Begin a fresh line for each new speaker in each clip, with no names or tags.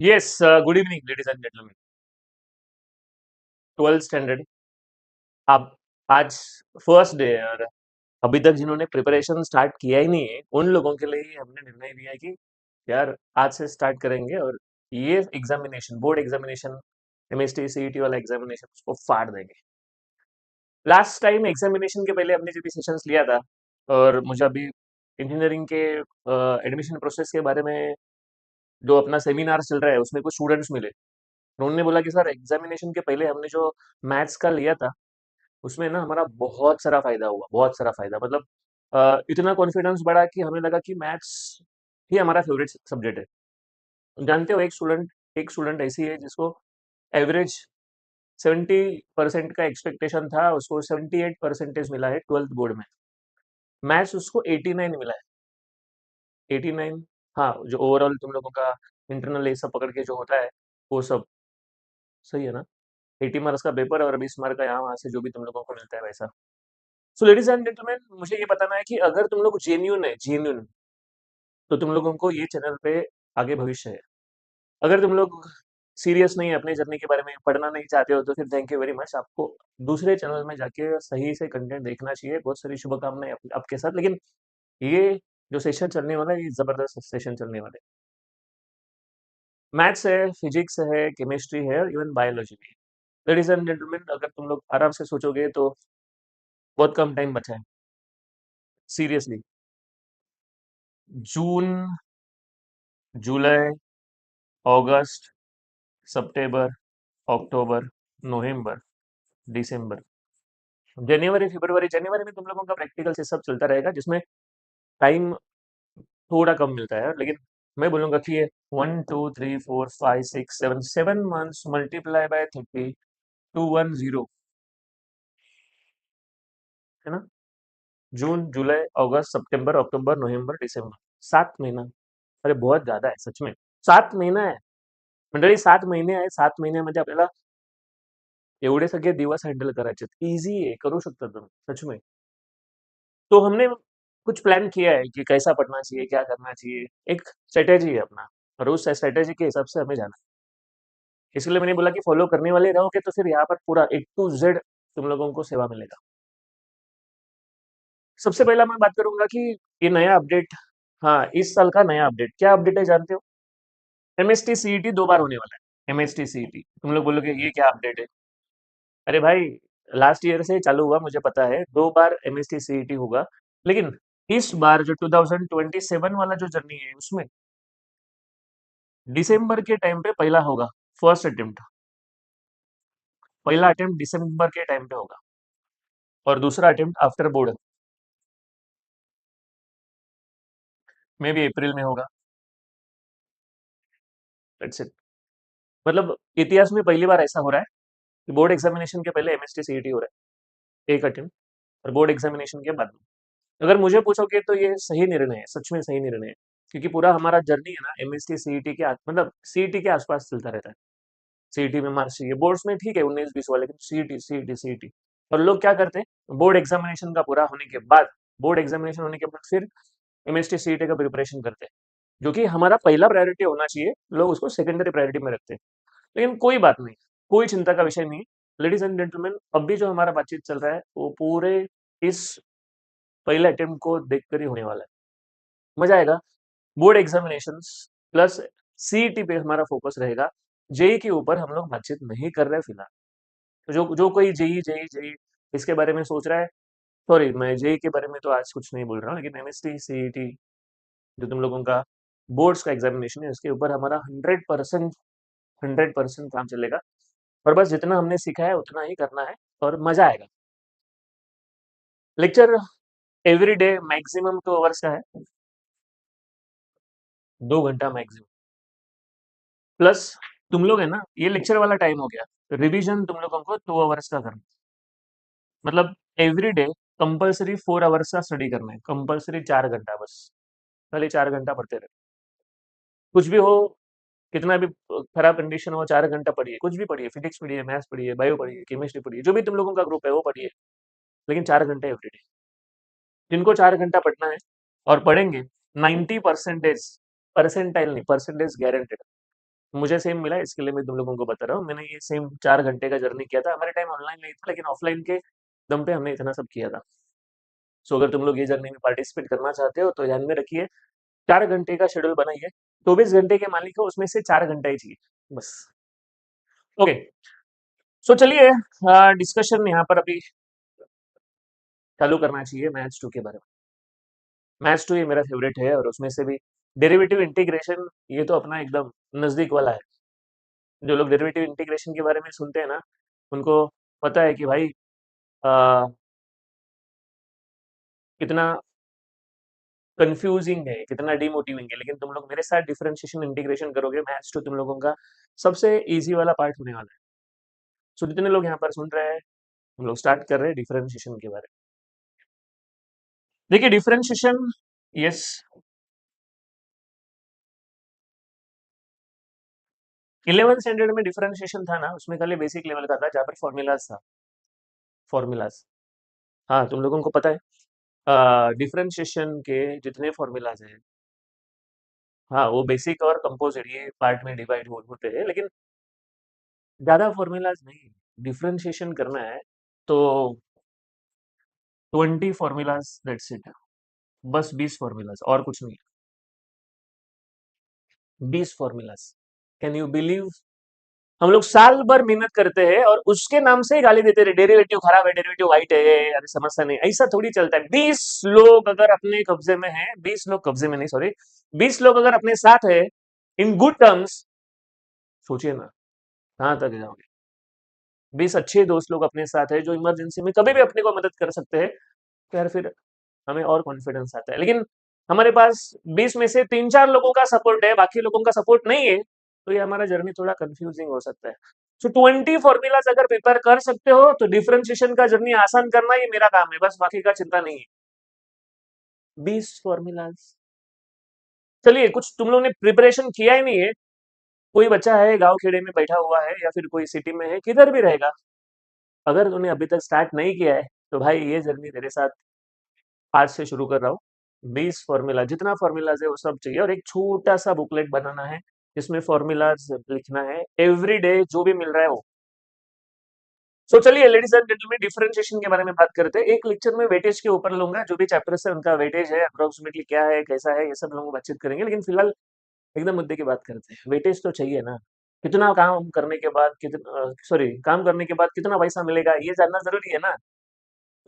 Yes, good evening, ladies and gentlemen. 12th standard. अब आज first day है और अभी तक जिन्होंने प्रिपरेशन स्टार्ट किया ही नहीं है, उन लोगों के लिए ही हमने निर्णय लिया है कि यार आज से स्टार्ट करेंगे और ये examination, board examination, MST CET वाला एग्जामिनेशन उसको फाड़ देंगे। लास्ट टाइम एग्जामिनेशन के पहले हमने जो भी सेशंस लिया था और मुझे अभी इंजीनियरिंग के एडमिशन प्रोसेस के बारे में जो अपना सेमिनार चल रहा है उसमें कुछ स्टूडेंट्स मिले। उन्होंने बोला कि सर एग्जामिनेशन के पहले हमने जो मैथ्स का लिया था उसमें ना हमारा बहुत सारा फायदा हुआ, बहुत सारा फायदा मतलब इतना कॉन्फिडेंस बढ़ा कि हमें लगा कि मैथ्स ही हमारा फेवरेट सब्जेक्ट है। जानते हो एक स्टूडेंट ऐसी है जिसको एवरेज 70% का एक्सपेक्टेशन था, उसको 78% मिला है 12th बोर्ड में। मैथ्स उसको 89 मिला है, 89। हाँ, जो ओवरऑल तुम लोगों का इंटरनल ये सब पकड़ के जो होता है वो सब सही है ना। 80 मार्क्स का पेपर और 20 मार्क का यहाँ वहाँ से जो भी तुम लोगों को मिलता है वैसा। सो लेडीज एंड जेंटलमैन, मुझे ये बताना है कि अगर तुम लोग जेन्यून तो तुम लोगों को ये चैनल पे आगे भविष्य है। अगर तुम लोग सीरियस नहीं है, अपने जर्नी के बारे में पढ़ना नहीं चाहते हो, तो फिर थैंक यू वेरी मच। आपको दूसरे चैनल में जाके सही से कंटेंट देखना चाहिए। बहुत सारी शुभकामनाएं आपके साथ। लेकिन ये जो सेशन चलने वाला है ये जबरदस्त सेशन चलने वाला है। मैथ्स है, फिजिक्स है, केमिस्ट्री है, इवन बायोलॉजी भी। लेडीज एंड जेंटलमैन, अगर तुम लोग आराम से सोचोगे तो बहुत कम टाइम बचा है। सीरियसली, जून, जुलाई, अगस्त, सितंबर, अक्टूबर, नवंबर, दिसंबर, जनवरी, फरवरी। जनवरी में तुम लोगों का प्रैक्टिकल से सब चलता रहेगा, जिसमें टाइम थोड़ा कम मिलता है। लेकिन मैं बोलूंगा कि ये 1 2 3 4 5 6 7 7 मंथ्स मल्टीप्लाई बाय 3210, है ना। जून, जुलाई, अगस्त, सितंबर, अक्टूबर, नवंबर, दिसंबर, 7 महीना। अरे बहुत ज्यादा है सच में। 7 महीना आहे मंडळी, 7 महिने आहे। 7 महिन्यामध्ये आपल्याला एवढे सगळे दिवस हँडल करायचे। इझी आहे, करू शकता तुम्ही सच में। तो हमने कुछ प्लान किया है कि कैसा पढ़ना चाहिए, क्या करना चाहिए। एक स्ट्रेटेजी है अपना, और उस स्ट्रेटेजी के हिसाब से हमें जाना है। इसलिए मैंने बोला कि फॉलो करने वाले रहोगे तो फिर यहाँ पर पूरा A to Z तुम लोगों को सेवा मिलेगा। सबसे पहला मैं बात करूंगा कि ये नया अपडेट, हाँ इस साल का नया अपडेट क्या अपडेट है जानते हो। एमएसटी सीईटी 2 बार होने वाला है। एमएसटी सीईटी, तुम लोग बोलोगे ये क्या अपडेट है। अरे भाई, लास्ट ईयर से चालू हुआ, मुझे पता है 2 बार एमएसटी सीईटी होगा। लेकिन इस बार जो 2027 वाला जो जर्नी है उसमें दिसंबर के टाइम पे पहला होगा। फर्स्ट अटेम्प्ट, पहला अटेम्प्ट दिसंबर के टाइम पे होगा और दूसरा अटेम्प्ट आफ्टर बोर्ड में भी अप्रैल में होगा। That's it. मतलब इतिहास में पहली बार ऐसा हो रहा है कि बोर्ड एग्जामिनेशन के पहले एमएसटी सीईटी हो रहा है, एक अटेम्प्ट, और बोर्ड एग्जामिनेशन के बाद में। अगर मुझे पूछोगे तो ये सही निर्णय है, सच में सही निर्णय है। क्योंकि पूरा हमारा जर्नी है ना एमएसटी सीईटी के मतलब सीईटी के आसपास चलता रहता है। सीईटी में मार्क्स चाहिए, बोर्ड्स में ठीक है 19-20 वाले, लेकिन सीईटी सीईटी सीईटी। और लोग क्या करते हैं, बोर्ड एग्जामिनेशन का पूरा होने के बाद, बोर्ड एग्जामिनेशन होने के बाद फिर एमएसटी सीईटी का प्रिपरेशन करते हैं, जो कि हमारा पहला प्रायोरिटी होना चाहिए। लोग उसको सेकेंडरी प्रायोरिटी में रखते हैं। लेकिन कोई बात नहीं, कोई चिंता का विषय नहीं। लेडीज एंड जेंटलमैन, अभी जो हमारा बातचीत चल रहा है वो पूरे इस पहले अटेम्प्ट को देखकर ही होने वाला है। मजा आएगा। बोर्ड एग्जामिनेशंस प्लस सीईटी पे हमारा फोकस रहेगा। जेई के ऊपर हम लोग बातचीत नहीं कर रहे फिलहाल। तो जो जो कोई जेई जेई जेई इसके बारे में सोच रहा है, सॉरी मैं जेई के बारे में तो आज कुछ नहीं बोल रहा हूँ, लेकिन एमएसटी सीईटी जो तुम लोगों का बोर्ड्स का एग्जामिनेशन है उसके ऊपर हमारा 100% काम चलेगा। और बस जितना हमने सीखा है उतना ही करना है और मजा आएगा। Lecture every day maximum 2 hours का है, 2 घंटा मैक्सिमम। प्लस तुम लोग है ना, ये लेक्चर वाला टाइम हो गया, रिवीजन तुम लोगों को 2 आवर्स का करना। मतलब एवरी डे कंपल्सरी 4 आवर्स का स्टडी करना है, कंपल्सरी 4 घंटा बस। खाली 4 घंटा पढ़ते रहे, कुछ भी हो, कितना भी खराब कंडीशन हो, 4 घंटा पढ़िए, कुछ भी पढ़िए, फिजिक्स पढ़िए, मैथ्स पढ़िए, बायो पढ़िए, केमिस्ट्री पढ़िए, जो भी तुम लोगों का ग्रुप है वो पढ़िए। लेकिन 4 घंटे एवरीडे, जिनको 4 घंटा पढ़ना है और पढ़ेंगे, 90 परसेंटेज, परसेंटाइल नहीं परसेंटेज गारंटेड, मुझे सेम मिला, इसके लिए मैं तुम लोगों को बता रहा हूँ। मैंने ये सेम 4 घंटे का जर्नी किया था। हमारे टाइम ऑनलाइन नहीं था, लेकिन ऑफलाइन के दम पे हमने इतना सब किया था। सो अगर तुम लोग ये जर्नी में पार्टिसिपेट करना चाहते हो तो ध्यान में रखिए, 4 घंटे का शेड्यूल बनाइए। 24 घंटे के मालिक हो, उसमें से 4 घंटा ही चाहिए बस। ओके, सो चलिए डिस्कशन यहाँ पर अभी चालू करना चाहिए मैथ्स 2 के बारे में। मैथ्स 2 ये मेरा फेवरेट है, और उसमें से भी डेरिवेटिव इंटीग्रेशन, ये तो अपना एकदम नजदीक वाला है। जो लोग डेरिवेटिव इंटीग्रेशन के बारे में सुनते हैं ना, उनको पता है कि भाई आ, कितना कंफ्यूजिंग है, कितना डिमोटिविंग है। लेकिन तुम लोग मेरे साथ डिफरेंशिएशन इंटीग्रेशन करोगे, मैथ्स टू तुम लोगों का सबसे इजी वाला पार्ट होने वाला है। सो जितने लोग यहाँ पर सुन रहे हैं, हम लोग स्टार्ट कर रहे हैं डिफरेंशिएशन के बारे में। देखिए डिफरेंशिएशन, यस, 11th स्टैंडर्ड में डिफरेंशिएशन था ना, उसमें खाली बेसिक लेवल का था, जहाँ पर फॉर्मूलाज था, फॉर्मूलाज। हाँ, तुम लोगों को पता है डिफरेंशिएशन के जितने फॉर्मूलाज हैं, हाँ वो बेसिक और कंपोजिट ये पार्ट में डिवाइड होते हैं, लेकिन ज्यादा फॉर्मूलाज नहीं। डिफरेंशिएशन करना है तो 20 फॉर्मूलाज, दैट्स इट। बस 20 फॉर्मूलाज, और कुछ नहीं। 20 फॉर्मूलाज, कैन यू बिलीव? हम लोग साल भर मेहनत करते हैं और उसके नाम से ही गाली देते रहे, डेरिवेटिव खराब है, डेरिवेटिव वाइट है, अरे समस्या नहीं। ऐसा थोड़ी चलता है। 20 लोग अगर अपने कब्जे में है, 20 लोग कब्जे में नहीं, सॉरी, 20 लोग अगर अपने साथ है इन गुड टर्म्स, सोचिए ना कहाँ तक जाओगे। 20 अच्छे दोस्त लोग अपने साथ है, जो इमरजेंसी में कभी भी अपने को मदद कर सकते हैं, तो यार फिर हमें और कॉन्फिडेंस आता है। लेकिन हमारे पास 20 में से 3-4 लोगों का सपोर्ट है, बाकी लोगों का सपोर्ट नहीं है, तो ये हमारा जर्नी थोड़ा कंफ्यूजिंग हो सकता है। सो 20 फॉर्मूलाज अगर प्रिपेयर कर सकते हो तो डिफरेंशिएशन का जर्नी आसान करना ये मेरा काम है, बस बाकी का चिंता नहीं है। 20 फॉर्मूलाज, चलिए कुछ तुम लोगों ने प्रिपरेशन किया ही नहीं है। कोई बच्चा है गांव खेड़े में बैठा हुआ है, या फिर कोई सिटी में है, किधर भी रहेगा, अगर तूने अभी तक स्टार्ट नहीं किया है तो भाई ये जर्नी तेरे साथ आज से शुरू कर रहा हूँ। 20 फॉर्मूला, जितना फॉर्मूलाज है वो सब चाहिए, और एक छोटा सा बुकलेट बनाना है जिसमें फॉर्मूलाज लिखना है, एवरी डे जो भी मिल रहा है वो। सो चलिए लेडीज एंड जेंटलमैन, डिफरेंशिएशन के बारे में बात करते हैं। एक लेक्चर में वेटेज के ऊपर लूंगा, जो भी चैप्टर है उनका वेटेज है अप्रोक्सीमेटली क्या है, कैसा है, ये सब लोग बातचीत करेंगे। लेकिन फिलहाल एकदम मुद्दे की बात करते हैं। वेटेज तो चाहिए ना, कितना काम करने के बाद कितना, सॉरी, काम करने के बाद कितना पैसा मिलेगा, ये जानना जरूरी है ना।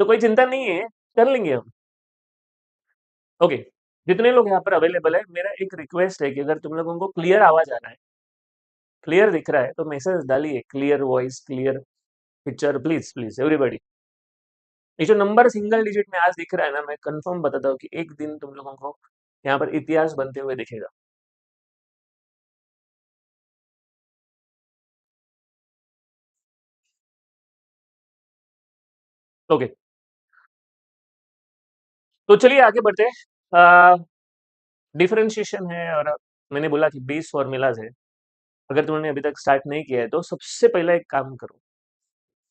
तो कोई चिंता नहीं है, कर लेंगे हम। ओके, जितने लोग यहाँ पर अवेलेबल है, मेरा एक रिक्वेस्ट है कि अगर तुम लोगों को क्लियर आवाज आ रहा है, क्लियर दिख रहा है, तो मैसेज डालिए, clear voice, clear picture, please please everybody. ये जो नंबर सिंगल डिजिट में आज दिख रहा है ना, मैं कंफर्म बताता हूँ कि एक दिन तुम लोगों को यहाँ पर इतिहास बनते हुए दिखेगा। ओके, तो चलिए आगे बढ़ते हैं। डिफरेंशिएशन है, और मैंने बोला कि 20 फॉर्मूलाज है। अगर तुमने अभी तक स्टार्ट नहीं किया है तो सबसे पहले एक काम करो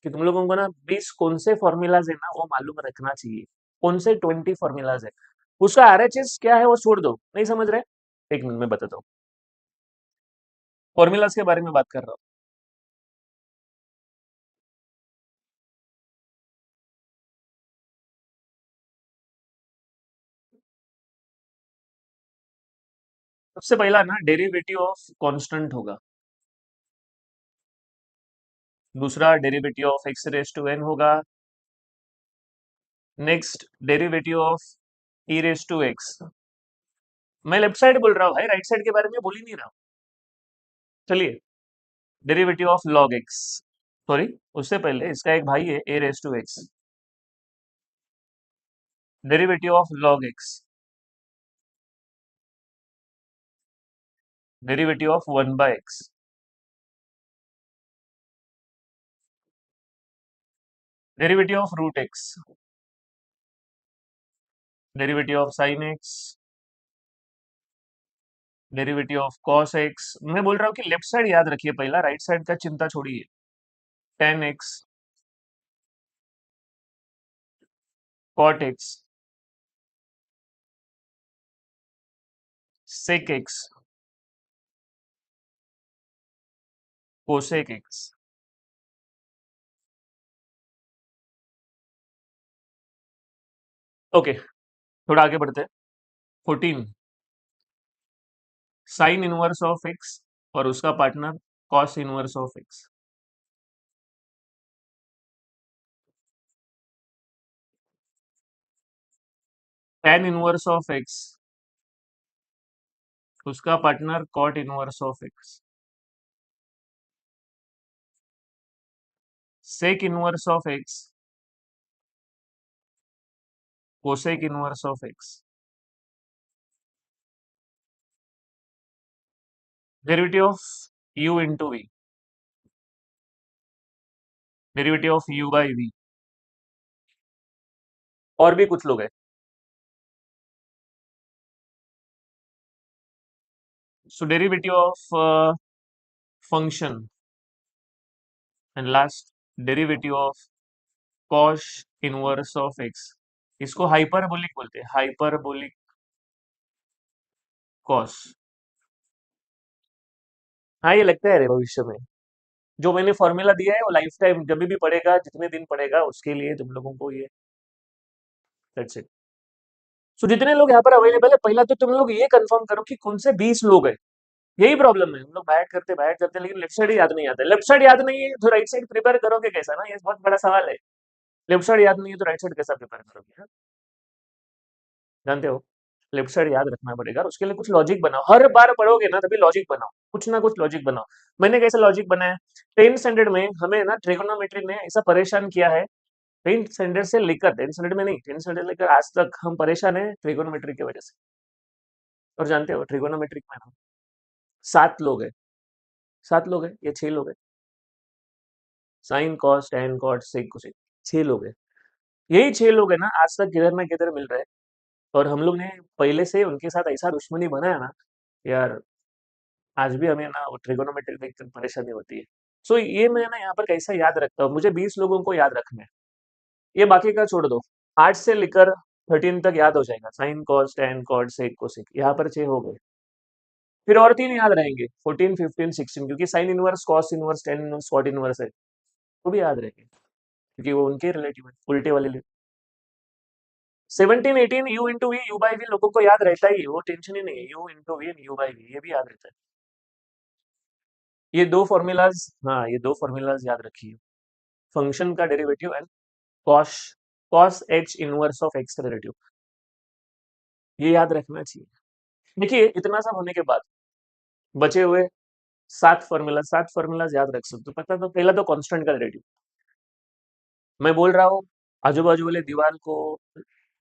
कि तुम लोगों को ना 20 कौन से फॉर्मूलाज है ना वो मालूम रखना चाहिए। कौन से 20 फॉर्मूलाज है, उसका आरएचएस क्या है वो छोड़ दो, नहीं समझ रहे, एक मिनट में बताता हूँ। फॉर्मूलाज के बारे में बात कर रहा हूँ। सबसे पहला ना डेरिवेटिव ऑफ कांस्टेंट होगा, दूसरा derivative of x raise to n होगा, next derivative of e raise to x. मैं लेफ्ट साइड बोल रहा हूँ भाई, राइट साइड के बारे में बोल ही नहीं रहा हूँ। चलिए, derivative of log x, sorry, उससे पहले इसका एक भाई है a raise to x, derivative of log x, derivative of 1/x, derivative of root x, derivative of sine x, derivative of cos x. मैं बोल रहा हूँ कि लेफ्ट साइड याद रखिए पहला, राइट साइड का चिंता छोड़िए। Tan x, cot x, sec x, cosec x. Okay, थोड़ा आगे बढ़ते हैं। 14 साइन इनवर्स ऑफ एक्स और उसका partner cos inverse of x. Tan inverse of x, उसका partner cot inverse of x. Sec inverse of x, cosec inverse of x. Derivative of u into v, derivative of u by v. और भी कुछ लोग हैं। So derivative of function and last derivative of cos inverse of x. इसको hyperbolic बोलते हैं, hyperbolic cos. हाँ, ये लगता है रे भविष्य में। जो मैंने फॉर्मूला दिया है वो लाइफ टाइम जब भी पढ़ेगा, जितने दिन पढ़ेगा उसके लिए तुम लोगों को ये, दैट्स इट। सो जितने लोग यहाँ पर अवेलेबल है, पहला तो तुम लोग ये कंफर्म करो कि कौन से 20 लोग हैं। यही प्रॉब्लम है, हम लोग बैठ करते लेकिन लेफ्ट साइड याद नहीं आता। लेफ्ट साइड याद नहीं है तो राइट साइड प्रिपेयर करोगे कैसा ना, ये बहुत बड़ा सवाल है। लेफ्ट साइड याद नहीं है तो राइट साइड कैसा प्रिपेयर करोगे, हाँ? जानते हो, लेफ्ट साइड याद रखना पड़ेगा और उसके लिए कुछ लॉजिक बनाओ। हर बार पढ़ोगे ना तभी लॉजिक बनाओ, कुछ ना कुछ लॉजिक बनाओ। मैंने कैसे लॉजिक बनाया, 10th स्टैंडर्ड में हमें ना ट्रिगोनोमेट्री ने ऐसा परेशान किया है। 10th स्टैंडर्ड से लेकर, 10th स्टैंडर्ड में नहीं, 10th स्टैंडर्ड लेकर आज तक हम परेशान है ट्रिगोनोमेट्री की वजह से। और जानते हो ट्रिगोनोमेट्रिक में ना 7 लोग है, 7 लोग है, ये 6 लोग है। Sine cos tan cot sec cosec, 6 लोग है। यही 6 लोग है ना आज तक किधर ना किधर मिल रहे हैं। और हम लोग ने पहले से उनके साथ ऐसा दुश्मनी बनाया ना यार, आज भी हमें ना वो ट्रिगोनोमेट्री देख कर परेशानी होती है। सो ये मैं ना यहाँ पर कैसा याद रखता हूँ, मुझे 20 लोगों को याद रखना है। ये बाकी का छोड़ दो, 8 से लेकर 13 तक याद हो जाएगा। Sine cos tan cot sec cosec, यहाँ पर 6 हो गए। फिर और 3 याद रहेंगे, 14 15 16, क्योंकि sine inverse cos inverse tan inverse cot inverse है, वो भी याद रहेंगे क्योंकि वो उनके रिलेटिव है, उल्टे वाले। 17 18 u into v u by v लोगों को याद रहता ही है, वो टेंशन ही नहीं है। U into v u by v ये भी याद रहता है। ये दो फॉर्मूलाज, हाँ ये दो फॉर्मूलाज याद रखिए। फंक्शन का derivative and cos, cos H inverse of x का डेरिवेटिव, ये याद रखना चाहिए। देखिए इतना सब होने के बाद बचे हुए 7 फॉर्मूलाज याद रख सकते हो। पता तो पहला तो कांस्टेंट का डेरिवेटिव, मैं बोल रहा हूँ आजूबाजू वाले दीवार को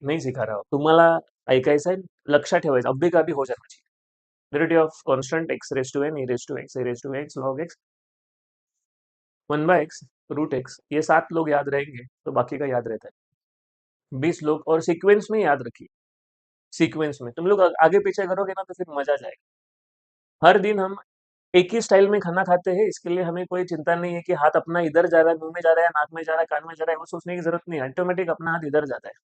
नहीं सिखा रहा हूँ तुम्हाला, ऐकायचं आहे, लक्षात ठेवायचं, अभी का भी हो जाना चाहिए। Derivative of constant x raise to n e raise to x a raise to x log x 1/x root x, ये 7 लोग याद रहेंगे तो बाकी का याद रहता है। 20 लोग और सीक्वेंस में याद रखिए। सीक्वेंस में तुम लोग आगे पीछे करोगे ना तो फिर मजा जाएगा। हर दिन हम एक ही स्टाइल में खाना खाते हैं, इसके लिए हमें कोई चिंता नहीं है कि हाथ अपना इधर जा रहा है, मुंह में जा रहा है, नाक में जा रहा है, कान में जा रहा है, वो सोचने की जरूरत नहीं है। ऑटोमेटिक अपना हाथ इधर जाता है।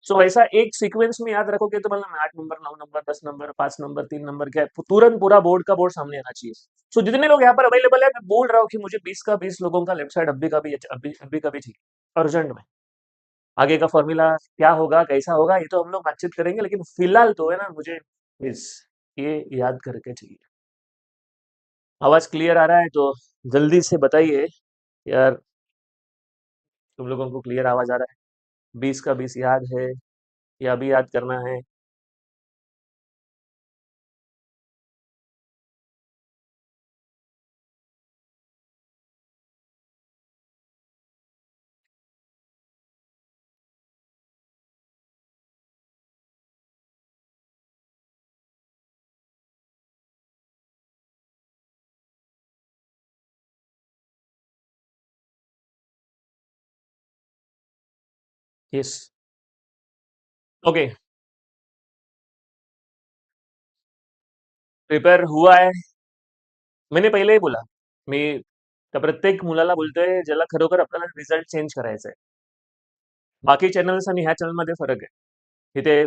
सो ऐसा एक सीक्वेंस में याद रखोगे तो मतलब 8 number 9 number 10 number 5 number 3 number क्या है, तुरंत पूरा बोर्ड का बोर्ड सामने आना चाहिए। सो जितने लोग यहाँ पर अवेलेबल है, मैं बोल रहा हूँ कि मुझे 20 लोगों का लेफ्ट साइड अभी का भी चाहिए अर्जेंट में। आगे का फॉर्मूला क्या होगा कैसा होगा ये तो हम लोग बातचीत करेंगे, लेकिन फिलहाल तो है ना मुझे प्लीज ये याद करके चाहिए। आवाज क्लियर आ रहा है तो जल्दी से बताइए यार, तुम लोगों को क्लियर आवाज आ रहा है? 20 याद है या अभी याद करना है? यस, ओके, प्रिपेयर हुआ है। मैंने पहिले बोला, मी त्या प्रत्येक मुलाला बोलतोय ज्याला खरोखर आपल्याला रिझल्ट चेंज करायचा आहे. बाकी चॅनल्स आणि ह्या चॅनलमध्ये फरक आहे. इथे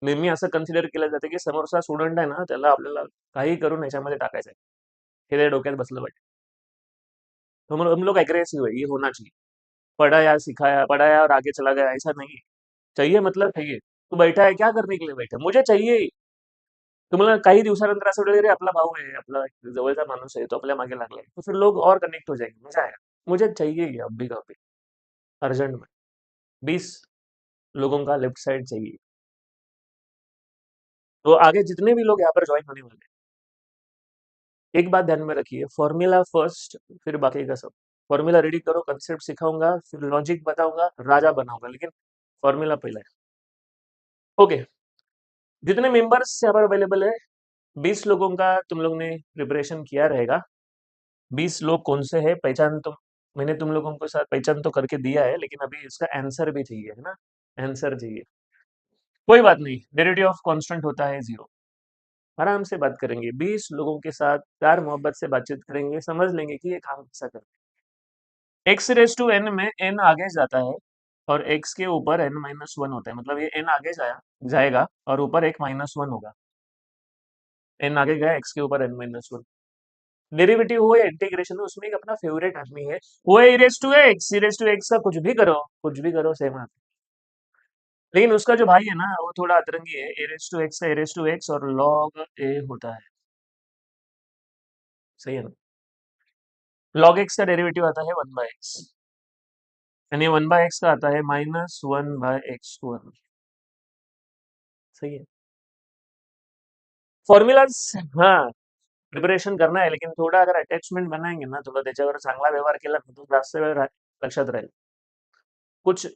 नेहमी असं कन्सिडर केलं जातं की समोरचा स्टुडंट आहे ना त्याला आपल्याला काही करून ह्याच्यामध्ये टाकायचं आहे. हे त्या डोक्यात बसलं पाहिजे. तो हम लोग एग्रेसिव है, ये होना चाहिए। पढ़ाया सिखाया, पढ़ाया और आगे चला गया, ऐसा नहीं है। चाहिए मतलब चाहिए। तू बैठा है क्या करने के लिए बैठा है? मुझे चाहिए. तुम्हाला काही दिवसानंतर असं वाटेल, अरे आपला भाऊ आहे, आपला जवळचा माणूस आहे, तो आपल्या मागे लागलाय, तो फिर लोग और कनेक्ट हो जाएंगे, मजा आएगा. मुझे चाहिए ये अभी का अभी, अर्जेंट में. 20 लोगों का लेफ्ट साइड चाहिए. तो आगे जितने भी लोग यहाँ पर ज्वाइन होने वाले हैं, एक बात ध्यान में रखिए, फॉर्मूला फर्स्ट, फिर बाकी का सब. फॉर्मूला रेडी करो, कंसेप्ट सिखाऊंगा, फिर लॉजिक बताऊंगा, राजा बनाऊंगा, लेकिन फॉर्मूला पहले. ओके. जितने मेंबर्स यहाँ पर अवेलेबल है, 20 लोगों का तुम लोग ने प्रिपरेशन किया रहेगा. 20 लोग कौन से हैं पहचान, तो मैंने तुम लोगों को साथ पहचान तो करके दिया है, लेकिन अभी इसका आंसर भी चाहिए, है ना. आंसर चाहिए. कोई बात नहीं, डेरिवेटिव ऑफ कांस्टेंट होता है 0. आराम से बात करेंगे, 20 लोगों के साथ प्यार मोहब्बत से बातचीत करेंगे, समझ लेंगे कि ये काम कैसा करते हैं. एक्स रेस टू एन में एन आगे जाता है और एक्स के ऊपर एन माइनस वन होता है, मतलब ये एन आगे जाएगा और ऊपर एक माइनस वन होगा. एन आगे गया, एक्स के ऊपर एन माइनस वन. डेरिवेटिव हो या इंटीग्रेशन हो, उसमें एक अपना फेवरेट आदमी है, वो है e raise to x. E raise to x का कुछ भी करो सेम आता है. लेकिन उसका जो भाई है ना, वो थोड़ा अतरंगी है. इरेज टू एक्स का इरेज टू एक्स और लॉग ए होता है. सही है ना. लॉग एक्स का डेरिवेटिव आता है 1/x, यानी 1/x का आता है -1/x². सही है. फॉर्म्युलाज. हाँ, प्रिपरेशन करना है, लेकिन थोडा अगर अटॅचमेंट बनाएंगे ना, थोडं त्याच्यावर चांगला व्यवहार केला ना, तो जास्त वेळ लक्षात राहील. कुछ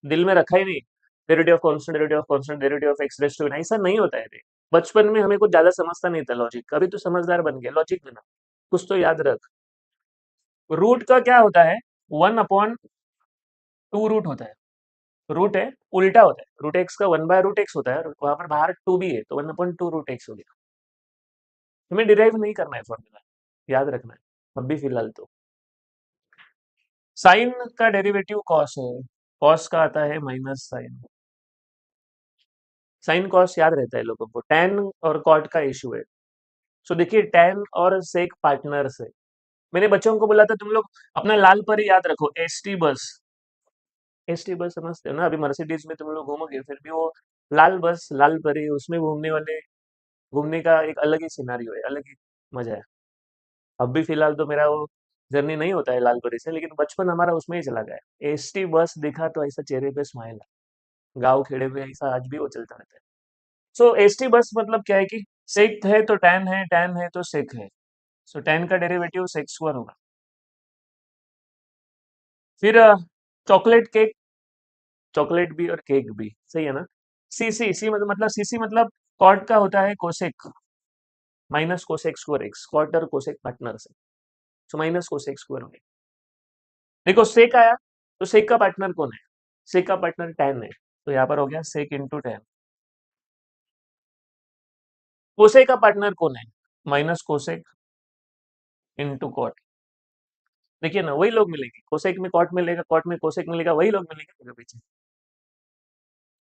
दिल में रखा ही नहीं. Derivative of constant, derivative of constant, derivative of x raise to, ऐसा नहीं होता है रे. बचपन में हमें कुछ ज्यादा समझता नहीं था लॉजिक. अभी तो समझदार बन गया, लॉजिक बना. कुछ तो याद रख. रूट का क्या होता है? 1/2 रूट होता है. रूट है, उल्टा होता है. रूट एक्स का 1/√x होता है, और वहां पर बाहर 2 भी है, तो 1/2 रूट एक्स हो गया. हमें डिराइव नहीं करना है फॉर्मूला, याद रखना है अभी फिलहाल तो. साइन का डेरिवेटिव कॉस है. कॉस का आता है माइनस साइन. साइन कॉस याद रहता है लोगों को. टैन और कॉट का इशू है. सो देखिए, टैन और सेक पार्टनर्स है. मैंने बच्चों को बोला था, तुम लोग अपना लाल परी याद रखो, एसटी बस. एसटी बस समझते हो ना, अभी मर्सिडीज में तुम लोग घूमोगे, फिर भी वो लाल बस, लाल परी, उसमें घूमने वाले, घूमने का एक अलग ही सिनारियो है, अलग ही मजा है. अब भी फिलहाल तो मेरा वो जर्नी नहीं होता है लाल परी से, लेकिन बचपन हमारा उसमें ही चला गया है. एसटी बस दिखा तो ऐसा चेहरे पे स्माइल. गाँव खेड़े में ऐसा आज भी वो चलता रहता है. सो एसटी बस मतलब क्या है कि सेक है तो टैन है, टैन है तो सेक है. सो टैन का डेरिवेटिव सेक स्क्वायर होगा. फिर चॉकलेट केक, चॉकलेट भी और केक भी, सही है ना. सी मतलब सी मतलब कॉट का होता है cosec, minus cosec square x. Cot और कोसेक पार्टनर से, सो माइनस कोसेक स्क्वायर हो गया. देखो सेक आया, तो सेक का पार्टनर कौन है? सेक का पार्टनर टैन है, तो यहाँ पर हो गया सेक इंटू टैन. कोसेक का पार्टनर कौन है? Minus cosec into cot. देखिए ना, वही लोग मिलेंगे. कोसेक में कॉट मिलेगा, कॉट में कोसेक मिलेगा, वही लोग मिलेंगे आगे पीछे.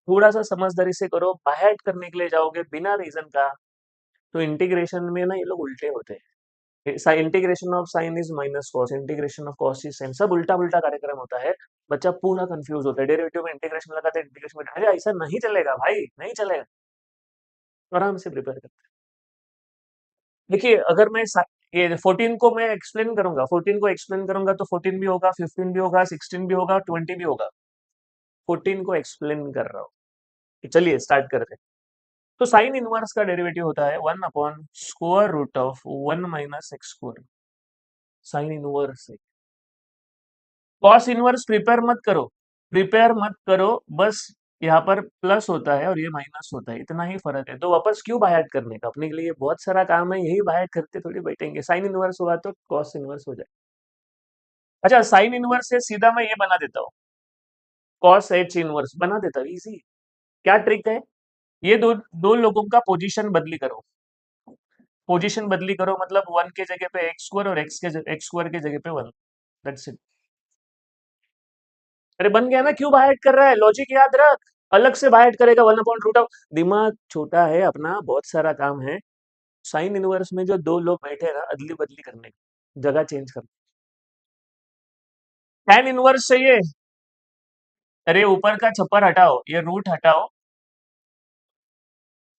थोड़ा सा समझदारी से करो. बाहर करने के लिए जाओगे बिना रीजन का, तो इंटीग्रेशन में ना ये लोग उल्टे होते हैं. Integration of sine is minus cos, integration of cos is sine, सब उल्टा उल्टा कार्यक्रम होता है. बच्चा पूरा कंफ्यूज होता है. डेरिवेटिव में इंटीग्रेशन लगाते हैं, इंटीग्रेशन में, अरे ऐसा नहीं चलेगा भाई, नहीं चलेगा. तो आराम से प्रिपेयर करते हैं. देखिए, अगर मैं ये 14 को मैं एक्सप्लेन करूंगा, 14 को एक्सप्लेन करूंगा, तो 14 भी होगा, 15 भी होगा, 16 भी होगा, 20 भी होगा. 14 को एक्सप्लेन कर रहा हूँ. चलिए स्टार्ट करते हैं. तो साइन इनवर्स का डेरिवेटिव होता है 1/√1 - x². साइन इनवर्स है. कॉस इनवर्स प्रिपेयर मत करो, प्रिपेयर मत करो. बस यहाँ पर प्लस होता है और ये माइनस होता है, इतना ही फर्क है. तो वापस क्यों बाहर करने का, अपने के लिए बहुत सारा काम है, यही बाहर करते थोड़ी बैठेंगे. साइन इनवर्स हुआ तो कॉस इनवर्स हो जाए. अच्छा, साइन इनवर्स से सीधा मैं ये बना देता हूँ, कॉस एच इनवर्स बना देता हूँ, इजी. क्या ट्रिक है? ये दो दो लोगों का पोजीशन बदली करो. पोजीशन बदली करो मतलब 1 के जगह पे x² और x² के जगह पे 1. That's it. अरे बन गया ना, क्यों बाहर कर रहा है? लॉजिक याद रख. अलग से बाहर करेगा 1/√. दिमाग छोटा है अपना, बहुत सारा काम है. साइन इनवर्स में जो दो लोग बैठे हैं ना, अदली बदली करने, जगह चेंज करने. tan इनवर्स चाहिए। अरे ऊपर का छप्पर हटाओ, ये रूट हटाओ।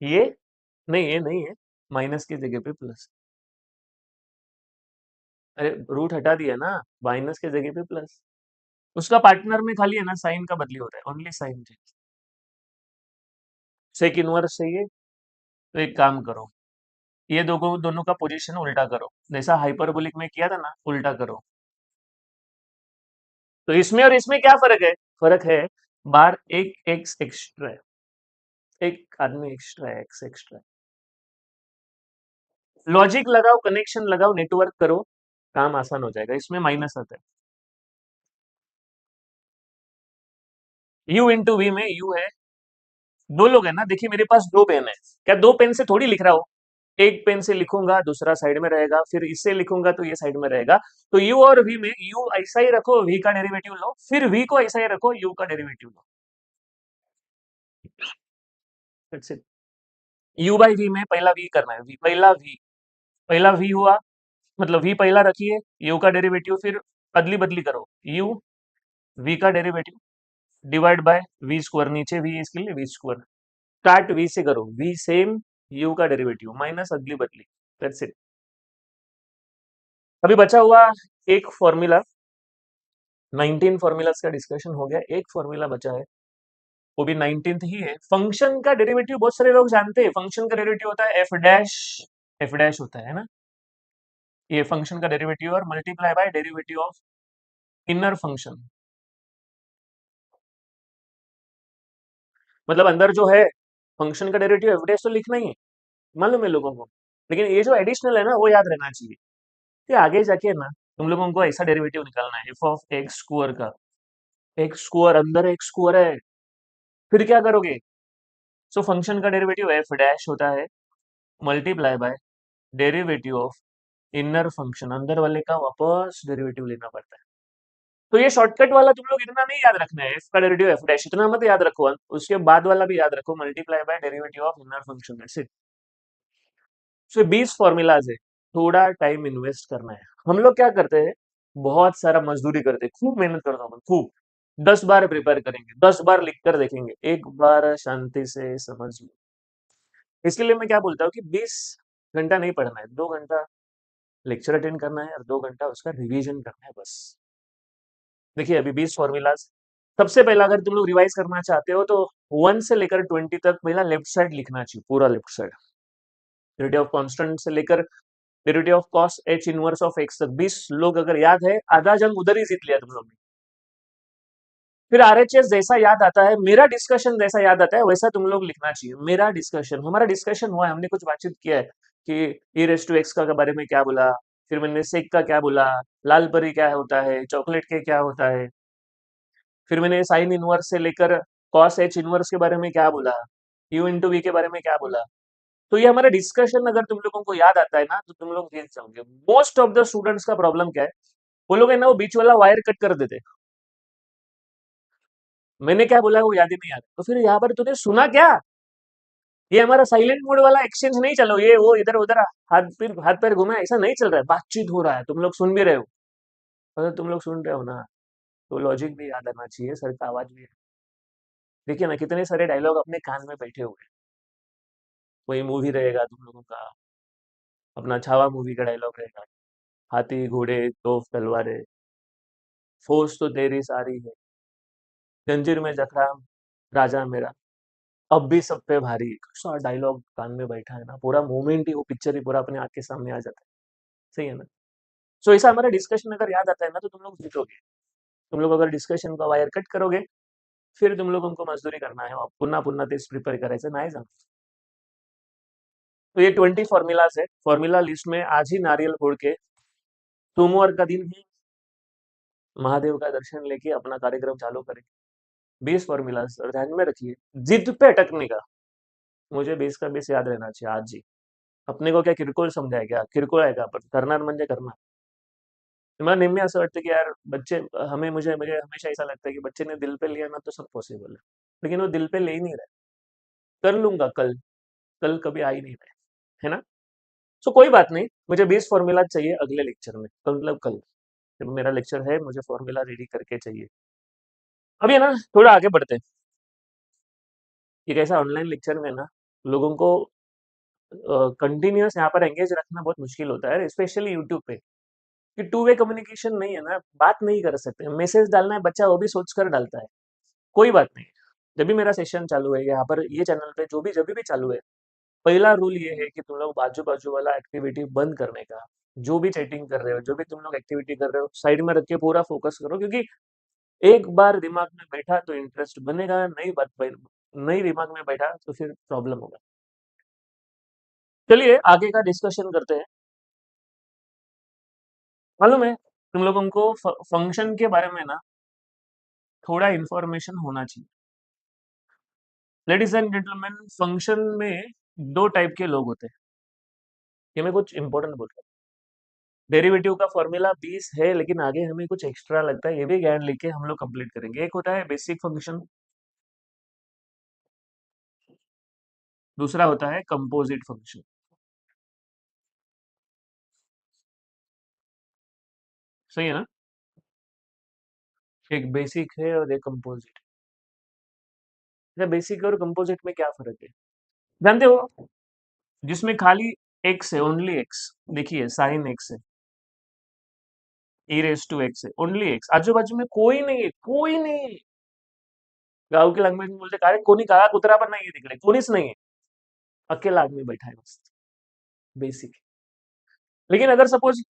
ये नहीं, ये नहीं है, माइनस की जगह पे प्लस। अरे रूट हटा दिया ना, माइनस के जगह पे प्लस। उसका पार्टनर में खाली है ना, साइन का बदली होता है, only sign change. Sec inverse चाहिए, तो एक काम करो, ये दोनों का पोजीशन उल्टा करो, जैसा हाइपरबोलिक में किया था ना, उल्टा करो। तो इसमें और इसमें क्या फर्क है? फर्क है, बाहर एक एक्स एक्स्ट्रा है, एक आदमी एक्स्ट्रा है, एक्स एक्स्ट्रा है। लॉजिक लगाओ, कनेक्शन लगाओ, नेटवर्क करो, काम आसान हो जाएगा। इसमें माइनस आता है, यू इंटू वी में यू है, दो लोग है ना, देखिए मेरे पास दो पेन है, क्या दो पेन से थोड़ी लिख रहा हो? एक पेन से लिखूंगा, दूसरा साइड में रहेगा, फिर इससे लिखूंगा तो ये साइड में रहेगा। तो यू और वी में यू ऐसा ही रखो, वी का डेरिवेटिव लो, फिर वी को ऐसा ही रखो, यू का डेरिवेटिव लो। That's it। U by v में पहला वी करना है, वी पहला वी, पहला वी हुआ, मतलब वी पहला रखिए, यू का डेरिवेटिव फिर अदली बदली करो, यू वी का derivative divide by v square, नीचे वी इसके लिए वी स्क्वायर, स्टार्ट वी से करो, वी सेम, यू का डेरिवेटिव माइनस अदली बदली। That's it. अभी बचा हुआ एक फॉर्मूला, 19 फॉर्मूलाज का डिस्कशन हो गया, एक फॉर्मूला बचा है, वो भी 19th ही है। फंक्शन का डेरिवेटिव बहुत सारे लोग जानते हैं, फंक्शन का डेरिवेटिव होता है एफ डैश होता है ना, ये फंक्शन का डेरिवेटिव और multiply by derivative of inner function. मतलब अंदर जो है फंक्शन का डेरिवेटिव एफ डैश तो लिखना ही है, मालूम है लोगों को, लेकिन ये जो एडिशनल है ना वो याद रहना चाहिए। ये आगे जाके ना तुम लोगों को ऐसा डेरिवेटिव निकालना है, एफ ऑफ एक्स स्क्वायर का, एक्स स्क्वायर अंदर एक्स स्क्वायर है, फिर क्या करोगे? सो फंक्शन का डेरिवेटिव एफ डैश होता है multiply by derivative of inner function, अंदर वाले का वापस डेरिवेटिव लेना पड़ता है। तो ये शॉर्टकट वाला तुम लोग इतना नहीं याद रखना है, एफ का डेरिवेटिव एफ डैश इतना मत याद रखो, उसके बाद वाला भी याद रखो, multiply by derivative of inner function, ऐसे। सो 20 फॉर्मूलाज है, थोड़ा टाइम इन्वेस्ट करना है। हम लोग क्या करते हैं, बहुत सारा मजदूरी करते हैं, खूब मेहनत करता हूँ, खूब 10 बार प्रिपेयर करेंगे, 10 बार लिख कर देखेंगे, एक बार शांति से समझ लो। इसके लिए मैं क्या बोलता हूँ कि 20 घंटा नहीं पढ़ना है, 2 घंटा लेक्चर अटेंड करना है और 2 घंटा उसका रिवीजन करना है, बस। देखिए अभी 20 फॉर्मूलाज, सबसे पहला अगर तुम लोग रिवाइज करना चाहते हो तो 1 से लेकर 20 तक पहला लेफ्ट साइड लिखना चाहिए, पूरा left side, derivative of constant से लेकर derivative of cos H inverse of x तक 20 लोग अगर याद है, आधा जंग उधर ही जीत लिया तुम लोग ने। फिर आरएचएस जैसा याद आता है, मेरा डिस्कशन जैसा याद आता है, वैसा तुम लोग लिखना चाहिए। मेरा डिस्कशन, हमारा डिस्कशन हुआ है, हमने कुछ बातचीत किया है कि ई रेस टू एक्स का बारे में क्या बोला, फिर मैंने सेक का क्या बोला, लाल परी क्या होता है, चॉकलेट के क्या होता है, फिर मैंने साइन इनवर्स से लेकर कॉस एच इनवर्स के बारे में क्या बोला, यू इंटू वी के बारे में क्या बोला। तो ये हमारा डिस्कशन अगर तुम लोगों को याद आता है ना, तो तुम लोग जीत जाओगे। मोस्ट ऑफ द स्टूडेंट्स का प्रॉब्लम क्या है, वो लोग है ना, वो बीच वाला वायर कट कर देते, मैंने क्या बोला वो याद ही नहीं आता, तो फिर यहाँ पर तूने सुना क्या? ये हमारा साइलेंट मोड वाला एक्सचेंज नहीं चलो, ये वो इधर उधर हाथ पैर घुमा ऐसा नहीं चल रहा है, बातचीत हो रहा है, तुम लोग सुन भी रहे हो। अगर तुम लोग सुन रहे हो ना, तो लॉजिक भी याद आना चाहिए, सर का आवाज भी। देखिए ना कितने सारे डायलॉग अपने कान में बैठे हुए हैं। कोई मूवी रहेगा तुम लोगों का, अपना छावा मूवी का डायलॉग रहेगा, हाथी घोड़े तोप तलवारें, फौज तो तेरी सारी है, जंजीर में जकड़ा राजा मेरा, अब भी सब पे भारी, कैसा डायलॉग कान में बैठा है ना, पूरा मोमेंट ही, वो पिक्चर ही पूरा अपने आँख के सामने आ जाता है। सही है ना? सो ऐसा हमारा डिस्कशन अगर याद आता है ना, तो तुम लोग जीतोगे। तुम लोग अगर डिस्कशन का वायर कट करोगे, फिर तुम लोगों को मजदूरी करना है, और पुन्हा पुन्हा तेच प्रिपेअर करायचं नाही जमत। तो ये 20 फॉर्मूलाज है, फॉर्मूला लिस्ट में आज ही नारियल फोड़ के, सोमवार का दिन ही महादेव का दर्शन लेके अपना कार्यक्रम चालू करेंगे। 20 फॉर्मूलाज और ध्यान में रखिए, जिद पे अटकने का, मुझे 20 का 20 याद रहना चाहिए आज ही। अपने को क्या किरकोळ समजाय क्या, किरकोळ आहे का आपण, करणार म्हणजे करणार। मला नेहमी असं वाटतं की यार बच्चे, हमें मुझे मुझे हमेशा ऐसा लगता है कि बच्चे ने दिल पे लिया ना तो सब पॉसिबल है, लेकिन वो दिल पे ले ही नहीं रहे। कर लूंगा कल, कल कभी आ ही नहीं रहे, है ना? सो कोई बात नहीं, मुझे 20 फॉर्मूला चाहिए अगले लेक्चर में, मतलब कल। जब मेरा लेक्चर है मुझे फॉर्मूला रेडी करके चाहिए। अभी है ना थोड़ा आगे बढ़ते हैं। एक ऐसा ऑनलाइन लेक्चर में ना लोगों को कंटिन्यूअस यहाँ पर एंगेज रखना बहुत मुश्किल होता है, स्पेशली यूट्यूब पे, कि टू वे कम्युनिकेशन नहीं है ना, बात नहीं कर सकते। मैसेज डालना है, बच्चा वो भी सोच कर डालता है। कोई बात नहीं, जब भी मेरा सेशन चालू है यहाँ पर ये चैनल पे, जो भी जब भी चालू है, पहला रूल ये है कि तुम लोग बाजू बाजू वाला एक्टिविटी बंद करने का। जो भी चैटिंग कर रहे हो, जो भी तुम लोग एक्टिविटी कर रहे हो, साइड में रख के पूरा फोकस करो, क्योंकि एक बार दिमाग में बैठा तो इंटरेस्ट बनेगा, नहीं दिमाग में बैठा तो फिर प्रॉब्लम होगा। चलिए आगे का डिस्कशन करते हैं। मालूम है तुम लोगों को फंक्शन के बारे में ना थोड़ा इंफॉर्मेशन होना चाहिए। लेडीज एंड जेंटलमैन, फंक्शन में दो टाइप के लोग होते हैं। ये मैं कुछ इंपॉर्टेंट बोल रहा हूँ। डेरिवेटिव का फॉर्मूला 20 है, लेकिन आगे हमें कुछ एक्स्ट्रा लगता है, ये भी ज्ञान लेके हम लोग कंप्लीट करेंगे। एक होता है बेसिक फंक्शन, दूसरा होता है कंपोजिट फंक्शन। सही है ना? एक बेसिक है और एक कंपोजिट। अच्छा, बेसिक और कंपोजिट में क्या फर्क है जानते हो? जिसमें खाली एक्स है, ओनली एक्स, देखिए साइन एक्स है, ई रेस टू एक्स है, ओनली एक्स, आजू बाजू में कोई नहीं है, कोई नहीं है। गाँव की लैंग्वेज में बोलते कारे कोनी काला कुतरा पर नहीं है, दिख रहे कोनीस नहीं है, अकेला आदमी बैठा है मस्त। बेसिक। लेकिन अगर सपोज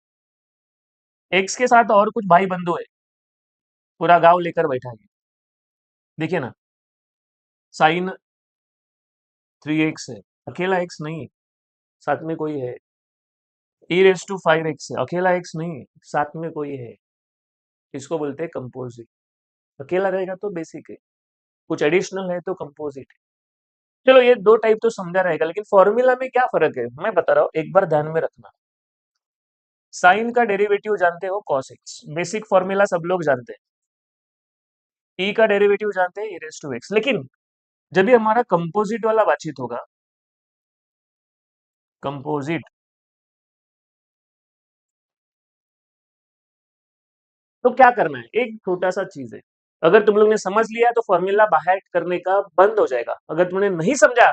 एक्स के साथ और कुछ भाई बंधु है, पूरा गांव लेकर बैठा है, देखिए ना, साइन 3x है, अकेला एक्स नहीं है, साथ में कोई है। ई रेस टू 5x है, अकेला एक्स नहीं है, साथ में कोई है। इसको बोलते हैं कंपोजिट। अकेला रहेगा तो बेसिक है, कुछ एडिशनल है तो कंपोजिट है। चलो ये दो टाइप तो समझा रहेगा, लेकिन फॉर्मूला में क्या फर्क है मैं बता रहा हूँ, एक बार ध्यान में रखना। साइन का डेरिवेटिव जानते हो, cos x, बेसिक फॉर्मूला सब लोग जानते हैं। ई का डेरिवेटिव जानते हैं, e रेस टू x। लेकिन जब भी हमारा कंपोजिट वाला बातचीत होगा, कंपोजिट, तो क्या करना है, एक छोटा सा चीज है। अगर तुम लोग ने समझ लिया तो फॉर्मूला बाहर करने का बंद हो जाएगा। अगर तुमने नहीं समझा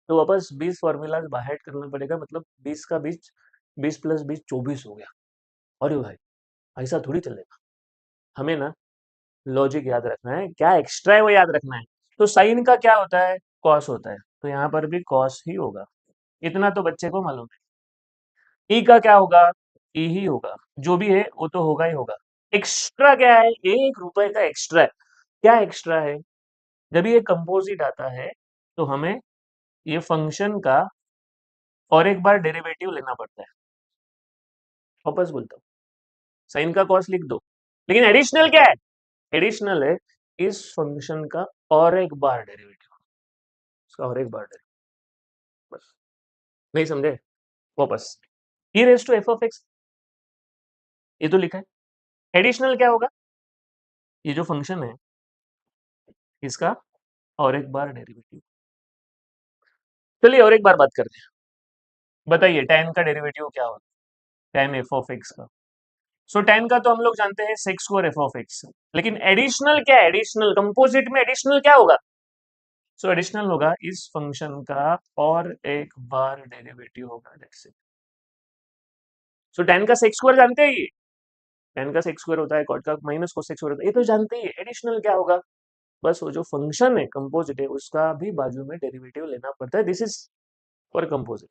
तो वापस 20 फॉर्मूला बाहर करना पड़ेगा, मतलब 20 का 20, 20 प्लस 20 24 हो गया। अरे भाई ऐसा थोड़ी चलेगा। हमें ना लॉजिक याद रखना है, क्या एक्स्ट्रा है वो याद रखना है। तो साइन का क्या होता है, कॉस होता है, तो यहाँ पर भी कॉस ही होगा। इतना तो बच्चे को मालूम है। ई का क्या होगा, ई ही होगा, जो भी है वो तो होगा ही होगा। एक्स्ट्रा क्या है, 1 रुपए का एक्स्ट्रा है। क्या एक्स्ट्रा है, जब ये कंपोजिट आता है तो हमें ये फंक्शन का और एक बार डेरिवेटिव लेना पड़ता है। वापस बोलता हूँ, साइन का कॉस लिख दो, लेकिन एडिशनल क्या है, एडिशनल है इस फंक्शन का और एक बार डेरिवेटिव, इसका और एक बार डेरिवेटिव। बस, नहीं समझे? वापस, e raise to f of x, ये तो लिखा है। एडिशनल क्या होगा, ये जो फंक्शन है इसका और एक बार डेरिवेटिव। चलिए और एक बार बात करते हैं। बताइए tan का डेरिवेटिव क्या होता है, tan एफ ऑफ एक्स का। सो tan का तो हम लोग जानते हैं sex square F of x, लेकिन एडिशनल क्या है, एडिशनल कंपोजिट में एडिशनल क्या होगा। सो एडिशनल होगा इस फंक्शन का और एक बार डेरिवेटिव होगा, दैट्स इट। सो tan का सेक्स स्क्वायर जानते हैं, ये tan का सेक्स स्क्वायर होता है, cot का माइनस कोसेक स्क्वायर होता है, ये तो जानते ही। एडिशनल क्या होगा, बस वो जो फंक्शन है कंपोजिट है उसका भी बाजू में डेरिवेटिव लेना पड़ता है, दिस इज फॉर कंपोजिट।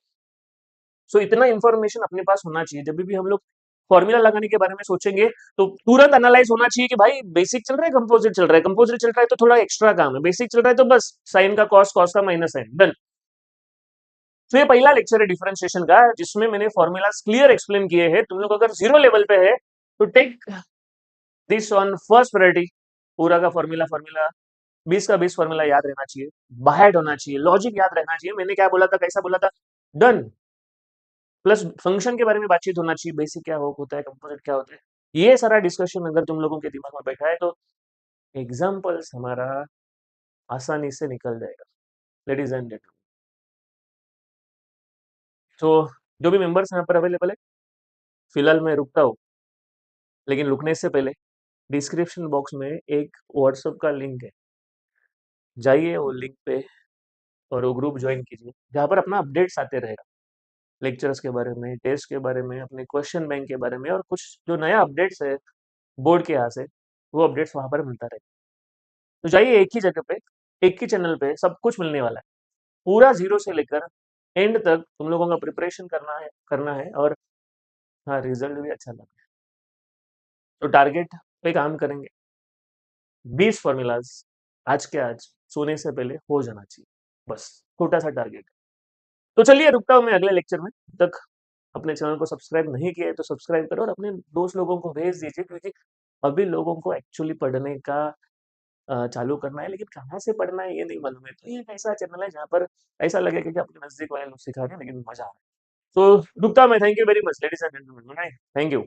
सो इतना इंफॉर्मेशन अपने पास होना चाहिए, जब भी हम लोग फॉर्मूला लगाने के बारे में सोचेंगे तो तुरंत एनालाइज होना चाहिए कि भाई बेसिक चल रहा है, कंपोजिट चल रहा है, कंपोजिट चल रहा है तो थोड़ा एक्स्ट्रा काम है, बेसिक चल रहा है तो बस साइन का कॉस, कॉस का माइनस साइन, डन। तो ये पहला लेक्चर है डिफरेंशिएशन का, जिसमें मैंने फॉर्मूलाज क्लियर एक्सप्लेन किए हैं। तुम लोग अगर जीरो लेवल पे है तो take this on first priority. पूरा का फॉर्मूला फॉर्मूला 20 का 20 फॉर्मूला याद रहना चाहिए, बाहर होना चाहिए, लॉजिक याद रहना चाहिए, मैंने क्या बोला था, कैसा बोला था, डन। प्लस फंक्शन के बारे में बातचीत होना चाहिए, बेसिक क्या होता है, कंपोजिट क्या होता है। ये सारा डिस्कशन अगर तुम लोगों के दिमाग में बैठा है तो एग्जाम्पल्स हमारा आसानी से निकल जाएगा। लेडीज एंड जेंटलमैन, तो जो भी मेंबर्स यहाँ पर अवेलेबल है, फिलहाल मैं रुकता हूँ। लेकिन रुकने से पहले डिस्क्रिप्शन बॉक्स में एक व्हाट्सएप का लिंक है, जाइए वो लिंक पे और वो ग्रुप ज्वाइन कीजिए, जहाँ पर अपना अपडेट्स आते रहेगा, लेक्चर्स के बारे में, टेस्ट के बारे में, अपने क्वेश्चन बैंक के बारे में और कुछ जो नया अपडेट्स है बोर्ड के यहाँ से, वो अपडेट्स वहाँ पर मिलता रहेगा। तो जाइए एक ही जगह पे, एक ही चैनल पे सब कुछ मिलने वाला है। पूरा ज़ीरो से लेकर एंड तक तुम लोगों का प्रिपरेशन करना है और हाँ, रिज़ल्ट भी अच्छा लगे। तो टारगेट पे काम करेंगे। 20 फ़ॉर्मूलाज़ आज के आज सोने से पहले हो जाना चाहिए। बस छोटा-सा टारगेट। तो चलिए रुकता हूँ मैं अगले लेक्चर में। तब तक अपने चैनल को सब्सक्राइब नहीं किया है तो सब्सक्राइब करो और अपने दोस्त लोगों को भेज दीजिए क्योंकि अभी लोगों को एक्चुअली पढ़ने का चालू करना है लेकिन कहाँ से पढ़ना है ये नहीं मालूम है। तो ये एक ऐसा चैनल है जहाँ पर ऐसा लगेगा कि आपके नज़दीक वाले लोग सिखा रहे हैं लेकिन मज़ा आ रहा है। तो रुकता हूँ मैं। Thank you very much ladies and gentleman. Good night. Thank you.